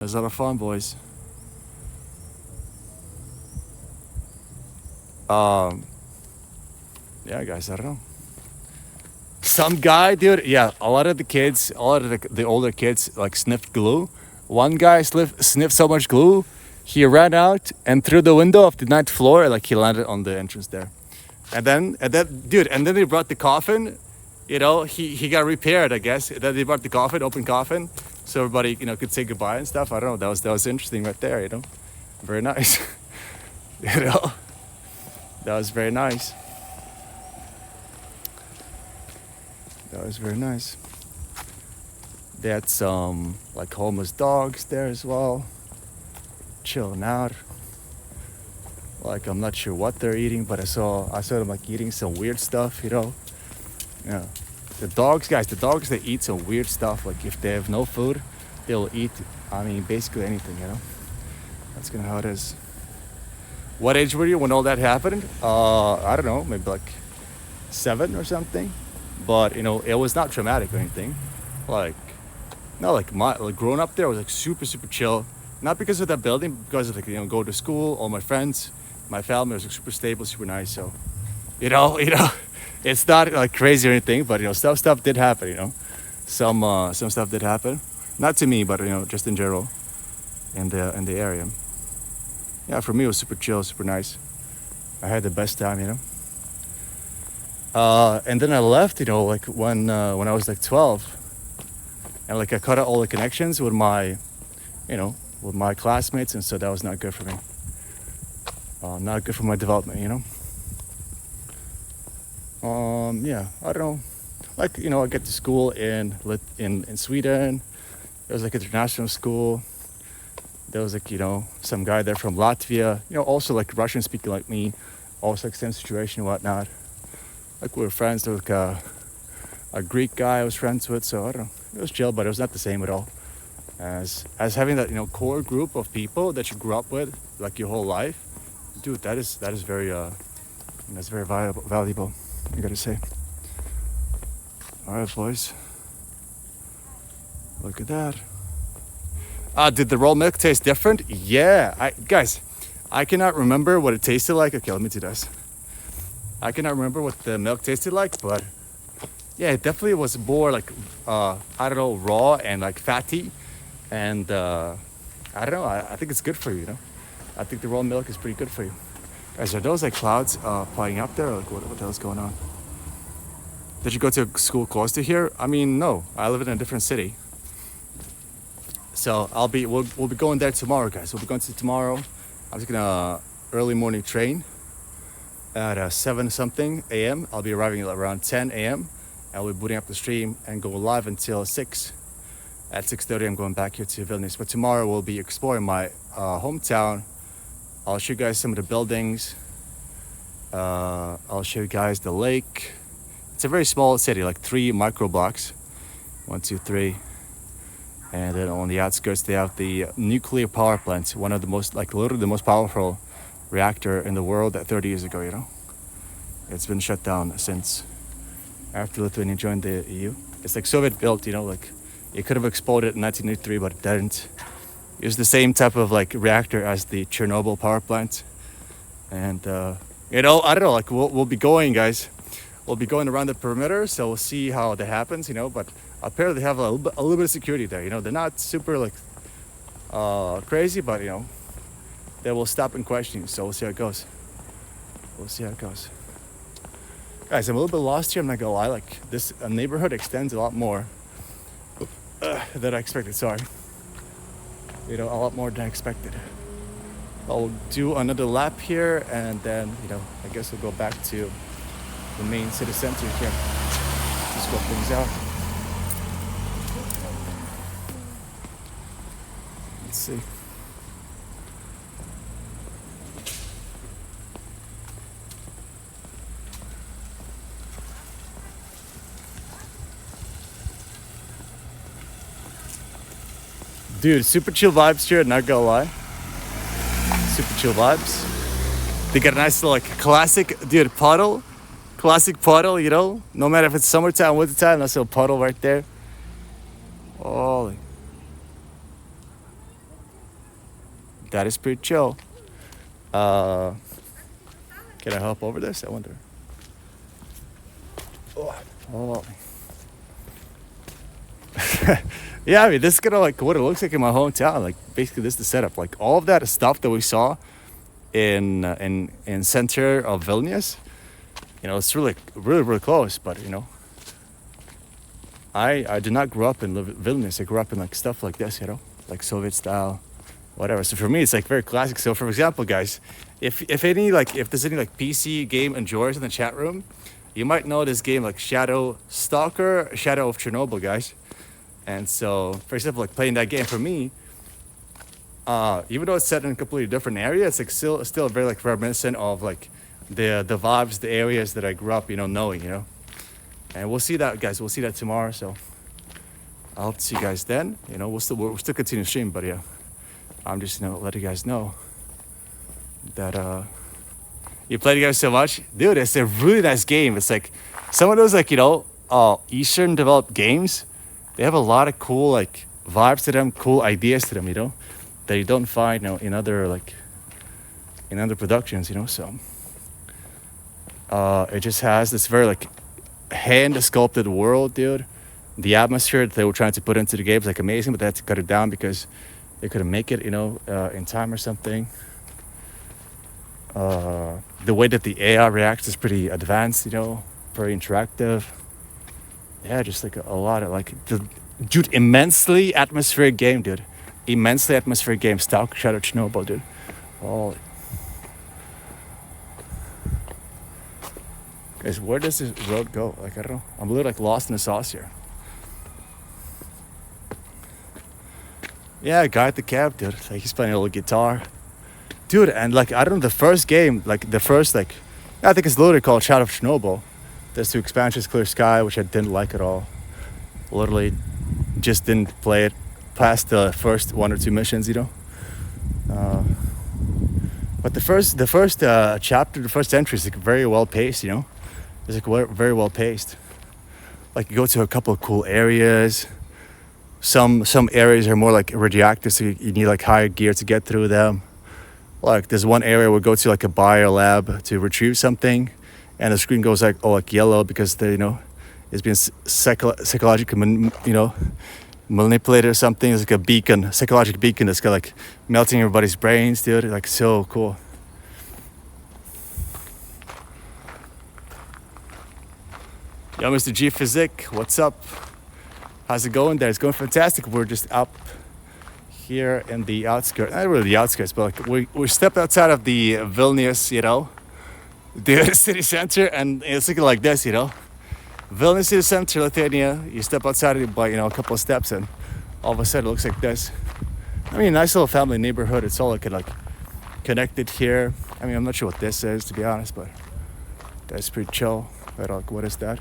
It was a lot of fun, boys. Um, yeah, guys, I don't know. Some guy, dude, yeah, a lot of the kids, a lot of the older kids, like sniffed glue. One guy sniffed so much glue, he ran out and through the window of the ninth floor, like he landed on the entrance there. Dude, and then they brought the coffin. He got repaired, I guess. Then they brought the coffin, open coffin, so everybody, could say goodbye and stuff. I don't know. That was interesting right there. Very nice. That was very nice. That was very nice. They had some like homeless dogs there as well, chilling out. Like I'm not sure what they're eating, but I saw them like eating some weird stuff. Yeah. The dogs, guys. The dogs, they eat some weird stuff. Like if they have no food, they'll eat. I mean, basically anything. That's kind of how it is. What age were you when all that happened? I don't know, maybe like 7 or something. But it was not traumatic or anything. Like, no, like growing up there was like super super chill. Not because of that building, but because of like go to school. All my friends, my family was like super stable, super nice. So, it's not like crazy or anything. But stuff did happen. Some stuff did happen. Not to me, but just in general, in the area. Yeah, for me it was super chill, super nice. I had the best time. And then I left, like when I was like 12, and like I cut out all the connections with my classmates, and so that was not good for me. Not good for my development, Yeah, I don't know. Like I get to school in Sweden. It was like international school. There was like some guy there from Latvia. Also like Russian speaking like me. Also like same situation and whatnot. Like we were friends. There was like a Greek guy I was friends with, so I don't know. It was chill, but it was not the same at all. As having that core group of people that you grew up with like your whole life, dude. That is very that's very valuable. I gotta say. All right, boys. Look at that. Did the raw milk taste different? Yeah, I cannot remember what it tasted like. Okay, let me do this. I cannot remember what the milk tasted like, but yeah, it definitely was more like, I don't know, raw and like fatty. And I don't know, I think it's good for you, I think the raw milk is pretty good for you. Guys, are those like clouds flying up there? Like what the hell's going on? Did you go to a school close to here? I mean, no, I live in a different city. So we'll be going there tomorrow, guys. We'll be going to tomorrow. I'm taking a early morning train at 7 something a.m. I'll be arriving at around 10 a.m. and we'll be booting up the stream and go live until 6. At 6:30 I'm going back here to Vilnius. But tomorrow we'll be exploring my hometown. I'll show you guys some of the buildings. I'll show you guys the lake. It's a very small city, like 3 micro blocks. 1, 2, 3. And then on the outskirts, they have the nuclear power plant, one of the most, like literally the most powerful reactor in the world 30 years ago, It's been shut down since after Lithuania joined the EU. It's like Soviet built, like it could have exploded in 1983, but it didn't. It was the same type of like reactor as the Chernobyl power plant. And, I don't know, like we'll be going, guys. We'll be going around the perimeter, so we'll see how that happens, but apparently they have a little bit of security there, They're not super like crazy, but they will stop and question you, so we'll see how it goes. Guys, I'm a little bit lost here, I'm not gonna lie. Like this neighborhood extends a lot more than I expected. Sorry, a lot more than I expected. I'll do another lap here, and then I guess we'll go back to the main city center here. Just scope things out. Let's see. Dude, super chill vibes here, not gonna lie. Super chill vibes. They got a nice little like classic, dude, puddle. Classic puddle, no matter if it's summertime, wintertime, nice little puddle right there. Holy. that is pretty chill. Can I hop over this? I wonder. Oh. Yeah, I mean, this is kind of like what it looks like in my hometown. Like, basically, this is the setup. Like, all of that stuff that we saw in center of Vilnius, it's really, really, really close. But I did not grow up in Vilnius. I grew up in like stuff like this, like Soviet style, whatever. So for me, it's like very classic. So for example, guys, if there's any like PC game enjoyers in the chat room, you might know this game like Shadow Stalker, Shadow of Chernobyl, guys. And so, for example, like playing that game for me, even though it's set in a completely different area, it's like still very like reminiscent of like the vibes, the areas that I grew up, knowing, And we'll see that, guys. We'll see that tomorrow. So I hope to see you guys then. We'll still continue stream, but yeah, I'm just letting you guys know that you played the game so much, dude. It's a really nice game. It's like some of those like Eastern developed games. They have a lot of cool like vibes to them, cool ideas to them, that you don't find in other productions, So it just has this very like hand sculpted world, dude. The atmosphere that they were trying to put into the game is like amazing, but they had to cut it down because they couldn't make it, in time or something. The way that the AI reacts is pretty advanced, very interactive. Yeah, just like a lot of like, dude, immensely atmospheric game, dude. Immensely atmospheric game. Stalker, Shadow, Chernobyl, dude. Oh. Guys, where does this road go? Like, I don't know. I'm a little like lost in the sauce here. Yeah, guy at the cab, dude. Like, he's playing a little guitar. Dude, and like, I don't know, the first game, like the first like, I think it's literally called Shadow of Chernobyl. There's 2 expansions, Clear Sky, which I didn't like at all. Literally just didn't play it past the first 1 or 2 missions, But the first chapter, the first entry is like very well paced, It's like very well paced. Like you go to a couple of cool areas. Some areas are more like radioactive, so you need like higher gear to get through them. Like there's one area where we go to like a bio lab to retrieve something, and the screen goes like yellow because it's been psychologically manipulated or something. It's like a beacon, psychological beacon that's got like melting everybody's brains, dude. Like so cool. Yo, Mr. G Physic, what's up? How's it going there? It's going fantastic. We're just up here in the outskirts, not really the outskirts, but like we stepped outside of the Vilnius, the city center, and it's looking like this, Vilnius city center, Lithuania. You step outside it by a couple of steps, and all of a sudden it looks like this. I mean, nice little family neighborhood. It's all like connected here. I mean, I'm not sure what this is, to be honest, but that's pretty chill. Like, what is that?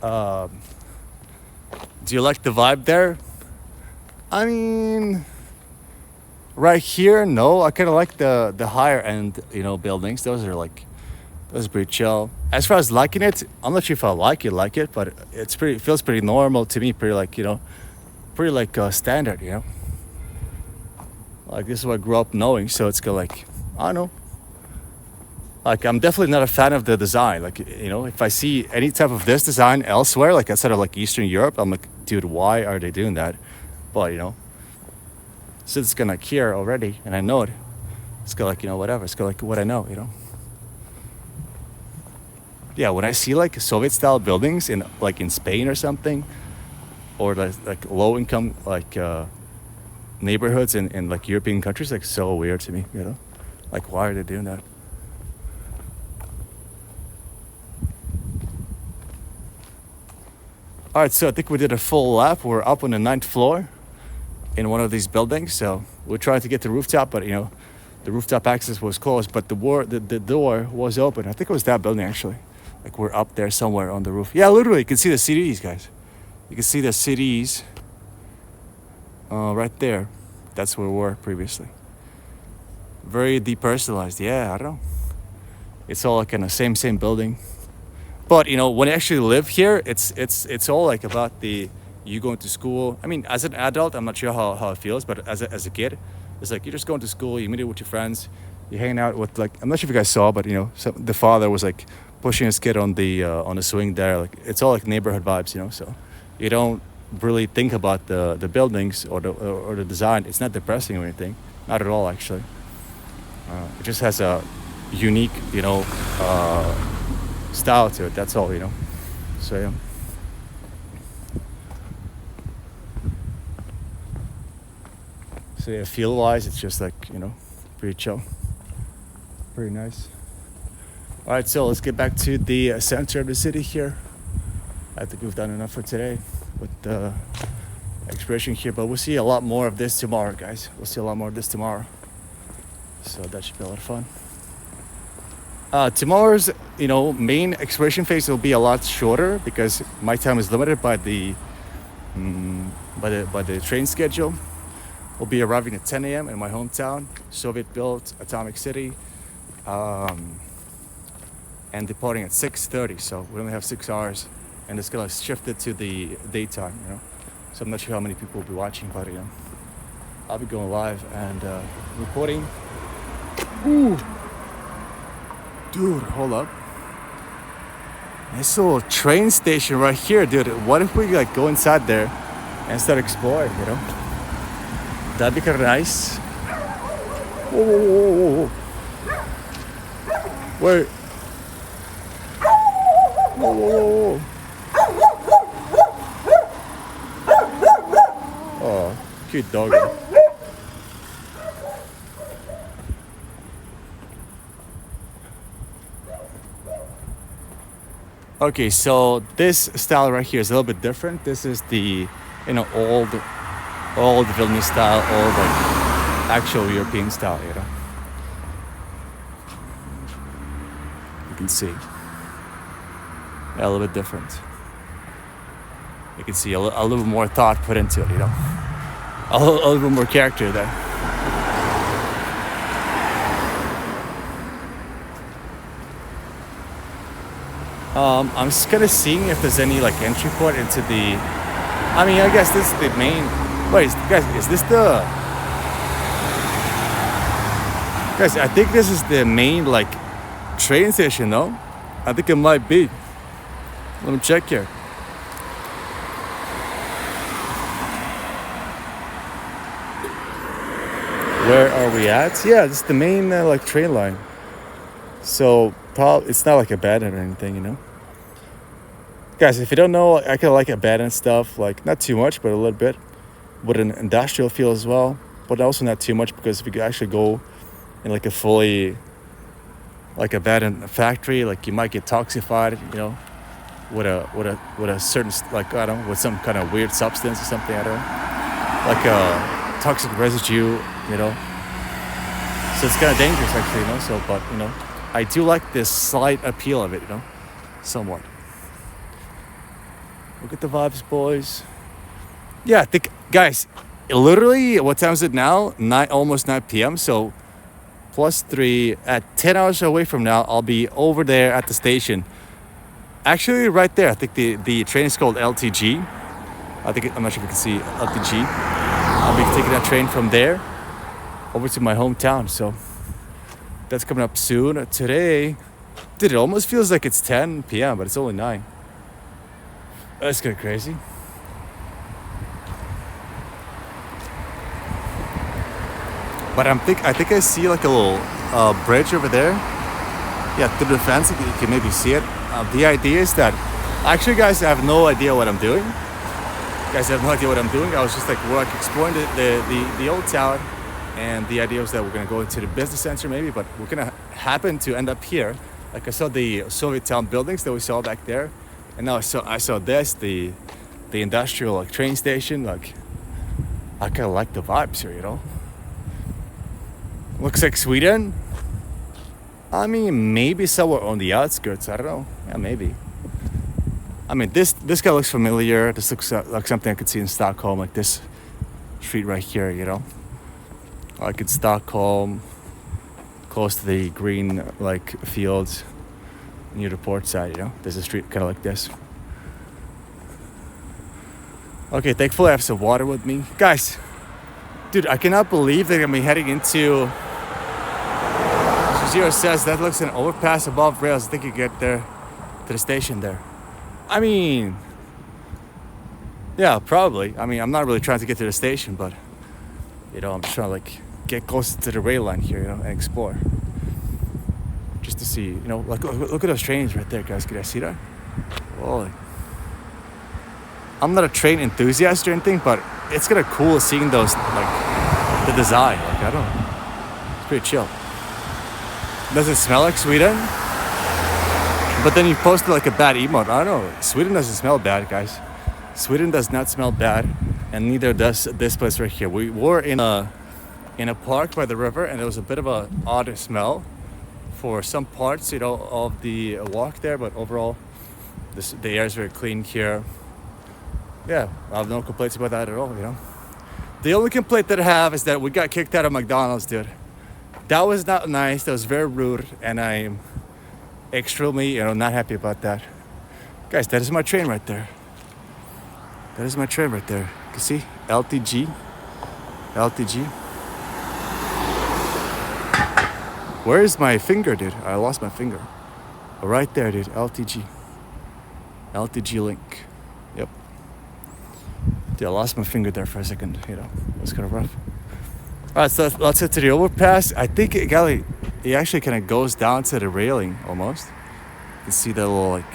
Do you like the vibe there? I mean, right here, no. I kind of like the higher end, buildings. Those are pretty chill. As far as liking it, I'm not sure if I like it, but it feels pretty normal to me. Pretty standard, Like this is what I grew up knowing. So it's kind of like, I don't know. Like I'm definitely not a fan of the design. Like if I see any type of this design elsewhere, like outside of like Eastern Europe, I'm like, dude, why are they doing that? But since it's gonna here already, and I know it, it's got like whatever. It's got like what I know, Yeah, when I see like Soviet style buildings in Spain or something, or like low income neighborhoods in like European countries, like so weird to me, Like why are they doing that? All right, so I think we did a full lap. We're up on the 9th floor in one of these buildings. So we're trying to get to the rooftop, but the rooftop access was closed, but the door was open. I think it was that building actually. Like we're up there somewhere on the roof. Yeah, literally, you can see the CDs, guys. You can see the CDs right there. That's where we were previously. Very depersonalized. Yeah, I don't know. It's all like in the same building. But when I actually live here, it's all like about the you going to school. I mean, as an adult, I'm not sure how it feels, but as a kid, it's like you're just going to school, you meet up with your friends, you're hanging out with, like, I'm not sure if you guys saw, but the father was like pushing his kid on the swing there. Like, it's all like neighborhood vibes, so you don't really think about the buildings or the design. It's not depressing or anything, not at all actually. It just has a unique, style to it. That's all, So yeah. So yeah, feel-wise, it's just like, pretty chill, pretty nice. All right, so let's get back to the center of the city here. I think we've done enough for today with the exploration here, but we'll see a lot more of this tomorrow, guys. We'll see a lot more of this tomorrow. So that should be a lot of fun. Tomorrow's, main exploration phase will be a lot shorter because my time is limited by the train schedule. We'll be arriving at 10 a.m. in my hometown, Soviet-built atomic city, and departing at 6:30. So we only have 6 hours, and it's gonna shift it to the daytime. So I'm not sure how many people will be watching, but I'll be going live and reporting. Ooh. Dude, hold up. This little train station right here, dude. What if we go inside there and start exploring, That'd be kind of nice. Whoa, whoa, whoa, whoa, whoa. Wait. Whoa, whoa, whoa. Oh, cute doggy. Okay, so this style right here is a little bit different. This is the, old Vilnius style, old actual European style, You can see. Yeah, a little bit different. You can see a little bit more thought put into it, A little bit more character there. I'm just kind of seeing if there's any entry port into the. I mean, I guess this is the main. Wait, guys, is this the? Guys, I think this is the main train station, no? I think it might be. Let me check here. Where are we at? Yeah, this is the main train line. So it's not abandoned or anything, Guys, if you don't know, I kind of abandoned stuff, not too much, but a little bit, with an industrial feel as well, but also not too much, because if you actually go in a fully abandoned factory, you might get toxified, with a certain I don't know, with some kind of weird substance or something, I don't know, a toxic residue, So it's kind of dangerous actually, So, but I do like this slight appeal of it, somewhat. Look at the vibes, boys. Yeah, I think, guys, literally, what time is it now? Almost 9 p.m. So, +3 at 10 hours away from now, I'll be over there at the station. Actually, right there. I think the train is called LTG. I'm not sure if you can see LTG. I'll be taking that train from there over to my hometown. So that's coming up soon. Today, dude, it almost feels like it's 10 p.m., but it's only 9. That's kind of crazy. But I think I see a little bridge over there. Yeah, through the fence, you can maybe see it. The idea is that, actually, guys, I have no idea what I'm doing. I was just exploring the old town, and the idea was that we're gonna go into the business center maybe, but we're gonna happen to end up here. I saw the Soviet town buildings that we saw back there, and now I saw this, the industrial train station. I kind of like the vibes here, Looks like Sweden. I mean, maybe somewhere on the outskirts. I don't know. Yeah, maybe. I mean, this guy looks familiar. This looks like something I could see in Stockholm, this street right here, Like in Stockholm, close to the green fields near the port side, There's a street kind of like this. Okay, thankfully I have some water with me. Guys, dude, I cannot believe that I'm heading into... Zero says that looks an overpass above rails. I think you get there to the station there. I mean, yeah, probably. I mean, I'm not really trying to get to the station, but you know, I'm just trying to like get closer to the rail line here, you know, and explore. Just to see, you know, like look at those trains right there, guys. Can you see that? Holy. I'm not a train enthusiast or anything, but it's kind of cool seeing those, like the design. Like I don't know, it's pretty chill. Does it smell like Sweden? But then you posted like a bad emote. I don't know. Sweden doesn't smell bad, guys. Sweden does not smell bad, and neither does this place right here. We were in a park by the river, and there was a bit of a odd smell for some parts, you know, of the walk there. But overall, the air is very clean here. Yeah, I have no complaints about that at all. You know, the only complaint that I have is that we got kicked out of McDonald's, dude. That was not nice. That was very rude, and I'm extremely, you know, not happy about that. Guys, that is my train right there. That is my train right there. You can see LTG. Where is my finger, dude? I lost my finger. Oh, right there, dude. LTG link. Yep. Dude, I lost my finger there for a second. You know, it was kind of rough. All right, so let's head to the overpass. I think it actually kind of goes down to the railing almost. You can see that little like,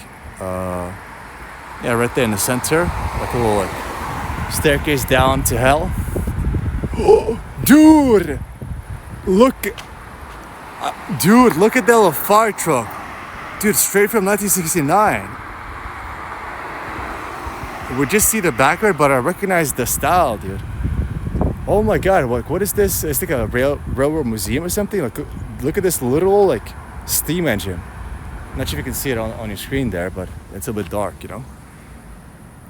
yeah, right there in the center, like a little like staircase down to hell. Oh, dude, look at that little fire truck, dude, straight from 1969. We just see the background, but I recognize the style, dude. Oh my god, what is this? It's like a railroad museum or something. Like, look at this little like steam engine. I'm not sure if you can see it on your screen there, but it's a bit dark, you know.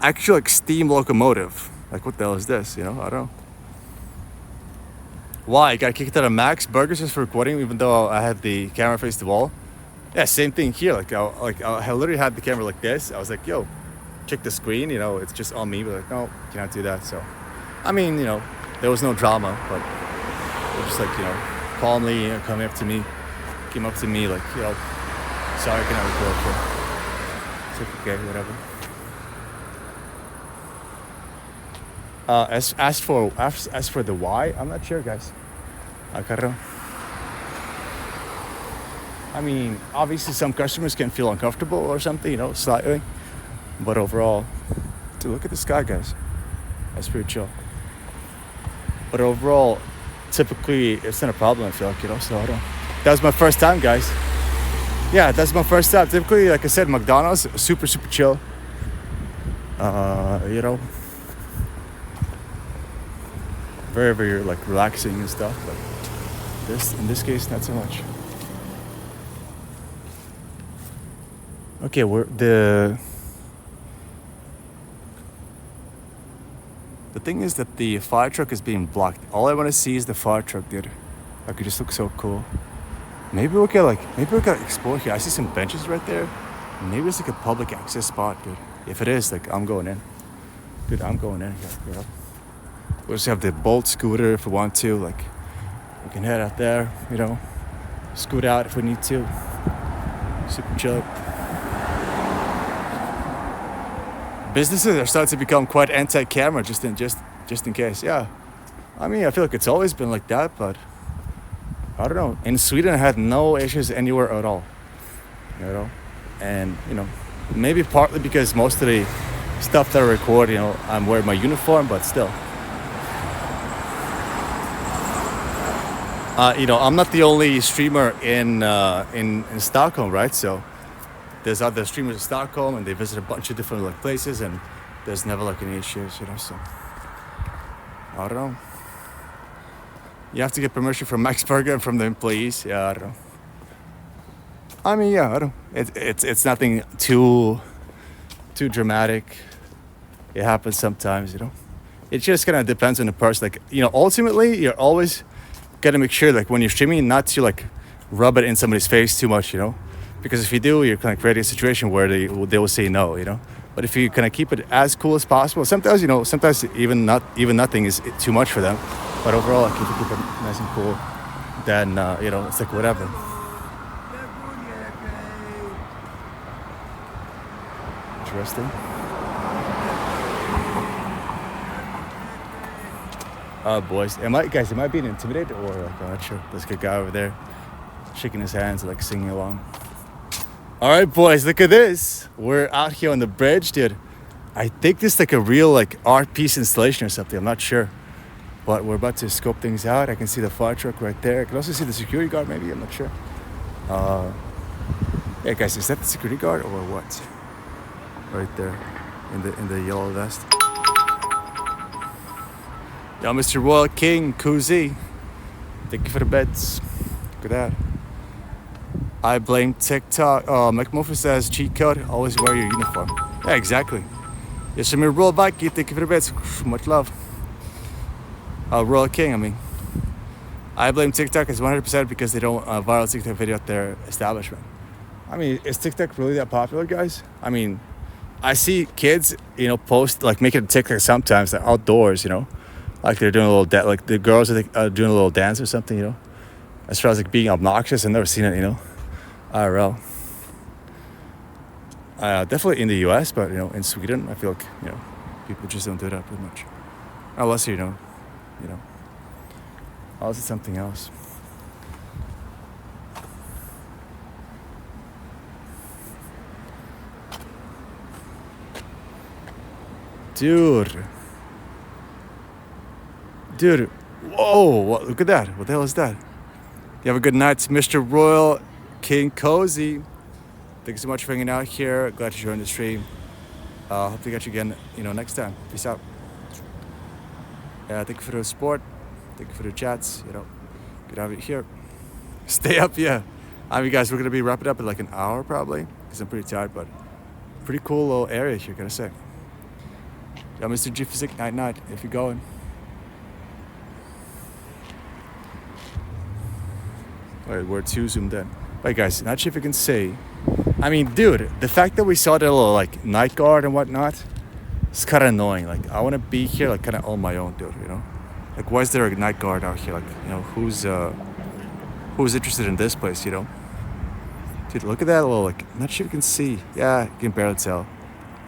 Actual like steam locomotive. Like what the hell is this? You know, I don't know. Why? I got kicked out of Max Burgers just for recording, even though I had the camera face the wall. Yeah, same thing here. I literally had the camera like this. I was like, yo, check the screen. You know, it's just on me. But like, no, cannot do that. So, I mean, you know. There was no drama, but they were just like, you know, calmly, you know, came up to me, like, you know, sorry, I cannot record here. It's like, okay, whatever. As for the why, I'm not sure, guys. I mean, obviously some customers can feel uncomfortable or something, you know, slightly, but overall, dude, look at the sky, guys. That's pretty chill. But overall, typically, it's not a problem, I feel like, you know, so I don't... That was my first time, guys. Yeah, that's my first time. Typically, like I said, McDonald's, super, super chill. You know, very, very, like, relaxing and stuff. But in this case, not so much. Okay, The thing is that the fire truck is being blocked. All I want to see is the fire truck, dude. Like, it just looks so cool. Maybe we can explore here. I see some benches right there. Maybe it's like a public access spot, dude. If it is, like, I'm going in. Dude, I'm going in here, you know. We just have the Bolt scooter if we want to. Like, we can head out there, you know. Scoot out if we need to. Super chill. Businesses are starting to become quite anti-camera, just in case. Yeah, I mean, I feel like it's always been like that, but I don't know. In Sweden, I had no issues anywhere at all, you know. And you know, maybe partly because most of the stuff that I record, you know, I'm wearing my uniform, but still. You know, I'm not the only streamer in Stockholm, right? So. There's other streamers in Stockholm, and they visit a bunch of different like places, and there's never like any issues, you know. So I don't know. You have to get permission from Max Burger and from the employees. Yeah, I don't know. I mean, yeah, I don't. It's nothing too dramatic. It happens sometimes, you know. It just kind of depends on the person. Like, you know, ultimately, you're always gotta make sure, like, when you're streaming, not to like rub it in somebody's face too much, you know. Because if you do, you're kind of creating a situation where they will say no, you know. But if you kind of keep it as cool as possible, sometimes sometimes even nothing is too much for them. But overall, like, if you keep it nice and cool, then it's like whatever. Interesting. Oh, boys, am I being intimidated or like I'm not sure. There's a good guy over there, shaking his hands, like singing along. All right, boys, look at this. We're out here on the bridge, dude. I think this is like a real like art piece installation or something. I'm not sure, but we're about to scope things out. I can see the fire truck right there. I can also see the security guard. Maybe, I'm not sure. Yeah, guys, is that the security guard or what? Right there, in the yellow vest. Yeah, Mr. Royal King Kuzi. Thank you for the beds. Look at that. I blame TikTok. Oh, McMuffin says cheat code. Always wear your uniform. Yeah, exactly. Yes, I'm Royal Viking. Thank you for the beds. Much love. Royal King. I mean, I blame TikTok as 100% because they don't viral TikTok video at their establishment. I mean, is TikTok really that popular, guys? I mean, I see kids, post like making a TikTok sometimes. They're outdoors, like they're doing a little like the girls are doing a little dance or something, As far as like being obnoxious, I've never seen it, IRL. Definitely in the US, but in Sweden, I feel like people just don't do that pretty much, unless unless it's something else. Dude, whoa, look at that. What the hell is that? You have a good night, Mr. Royal King Cozy. Thank you so much for hanging out here. Glad to join the stream. Hope to catch you again, next time. Peace out. Yeah, thank you for the support. Thank you for the chats. Good to have you here. Stay up, yeah. I mean, guys, we're gonna be wrapping up in like an hour probably, because I'm pretty tired, but pretty cool little area here, gotta say. Yeah, Mr. G Physic, night, if you're going. Alright, we're too zoomed in. Right, guys, not sure if you can see. I mean, dude, the fact that we saw that little like night guard and whatnot, it's kind of annoying. Like, I want to be here like kind of on my own, dude. Like, why is there a night guard out here? Like, who's interested in this place? Dude, look at that little like. Not sure if you can see. Yeah, you can barely tell.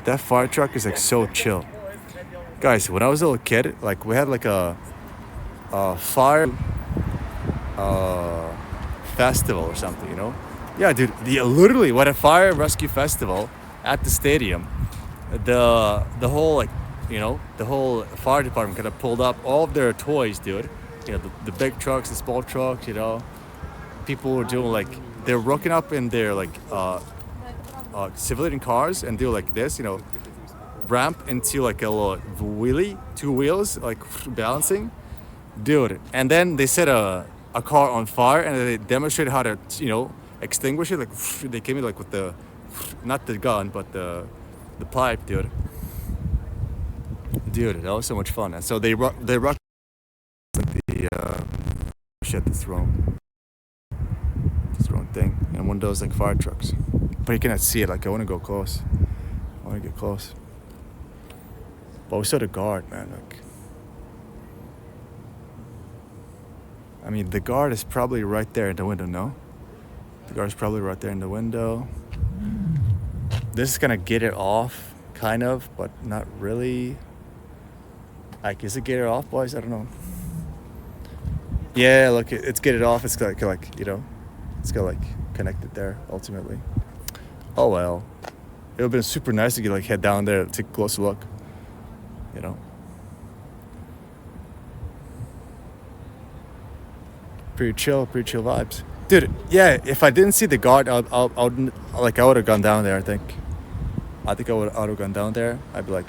That fire truck is like so chill. Guys, when I was a little kid, like we had like a fire festival or something, Yeah, dude, literally what a fire rescue festival at the stadium. The whole like, the whole fire department kind of pulled up all of their toys, dude. The big trucks, the small trucks, People were doing like, they're rocking up in their like civilian cars and do like this, ramp into like a little wheelie, 2 wheels, like balancing, dude. And then they set a car on fire and they demonstrated how to, extinguish it. Like they came in like with the, not the gun, but the pipe, dude. Dude, that was so much fun. And so they rock like the shit, that's wrong. That's the wrong thing. And one of those like fire trucks, but you cannot see it. Like I want to go close. I want to get close. But we saw the guard, man. Like, I mean, the guard is probably right there in the window, no? The guard is probably right there in the window. This is gonna get it off, kind of, but not really. Like, is it get it off, boys? I don't know. Yeah, look, it's get it off. It's like it's got like connected there ultimately. Oh well. It would have been super nice to get like head down there, take a closer look. Pretty chill vibes, dude. Yeah, if I didn't see the guard, I would have gone down there. I think I would have gone down there. I'd be like,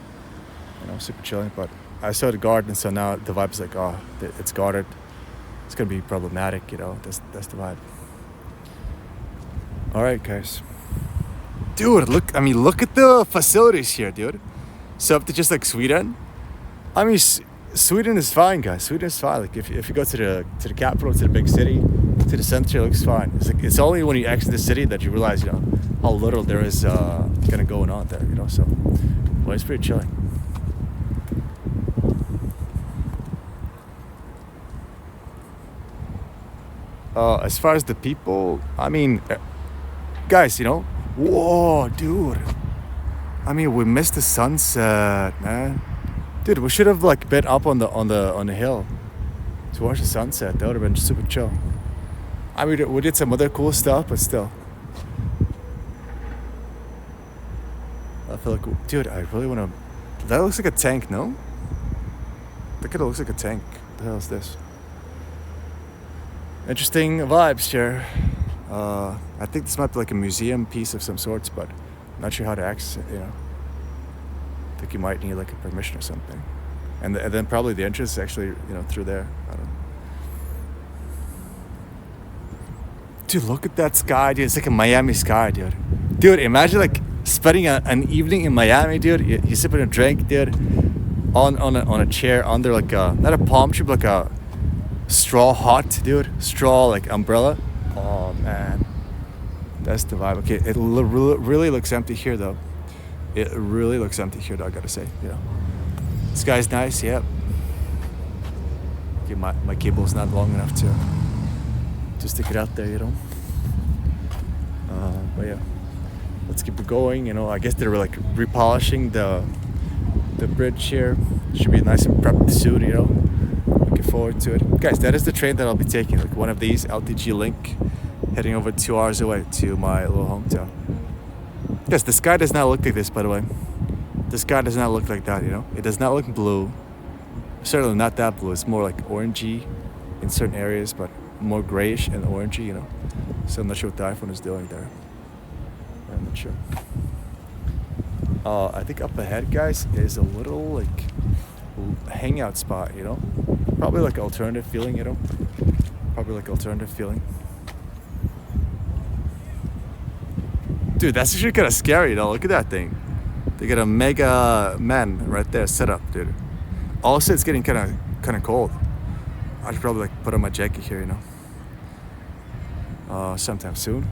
super chilling. But I saw the guard, and so now the vibe is like, oh, it's guarded. It's gonna be problematic, That's the vibe. All right, guys. Dude, look at the facilities here, dude. So up to just like Sweden. I mean, Sweden is fine, guys. Sweden is fine. Like if you go to the capital, to the big city, to the center, it looks fine. It's only when you exit the city that you realize, how little there is kind of going on there, you know. So, well, it's pretty chilling. As far as the people, I mean, guys, you know, whoa, dude. I mean, we missed the sunset, man. Dude, we should have like been up on the hill to watch the sunset. That would have been super chill. I mean, we did some other cool stuff, but still. I feel like, dude, I really want to. That looks like a tank, no? That kind of looks like a tank. What the hell is this? Interesting vibes here. I think this might be like a museum piece of some sorts, but I'm not sure how to access it, you know. I think you might need like a permission or something. And then probably the entrance is actually, you know, through there. I don't know. Dude, look at that sky, dude. It's like a Miami sky, dude. Dude, imagine like spending an evening in Miami, dude. You sipping a drink, dude, on a chair under like a, not a palm tree, but like a straw hut, dude. Straw like umbrella. Oh man, that's the vibe. Okay, it really looks empty here though. It really looks empty here though, I gotta say. You know, this guy's nice. Yep. Okay, my cable's not long enough to stick it out there, you know. But yeah, let's keep it going. You know, I guess they're like repolishing the bridge here. Should be nice and prepped soon, you know. Looking forward to it, guys. That is the train that I'll be taking, like one of these LTG Link, heading over 2 hours away to my little hometown. Yes, the sky does not look like this, by the way. The sky does not look like that, you know. It does not look blue. Certainly not that blue. It's more like orangey in certain areas, but more grayish and orangey, you know. So I'm not sure what the iPhone is doing there. I'm not sure. I think up ahead, guys, is a little like hangout spot, you know. Probably like alternative feeling, you know. Probably like alternative feeling. Dude, that's actually kind of scary, you know. Look at that thing. They got a mega man right there set up, dude. Also, it's getting kind of cold. I should probably like put on my jacket here, you know. Sometime soon.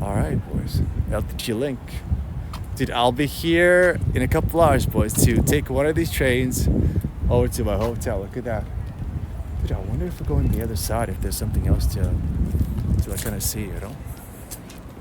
All right, boys. LTG Link. Dude, I'll be here in a couple hours, boys, to take one of these trains over to my hotel. Look at that. Dude, I wonder if we're going the other side, if there's something else to like kind of see, you know.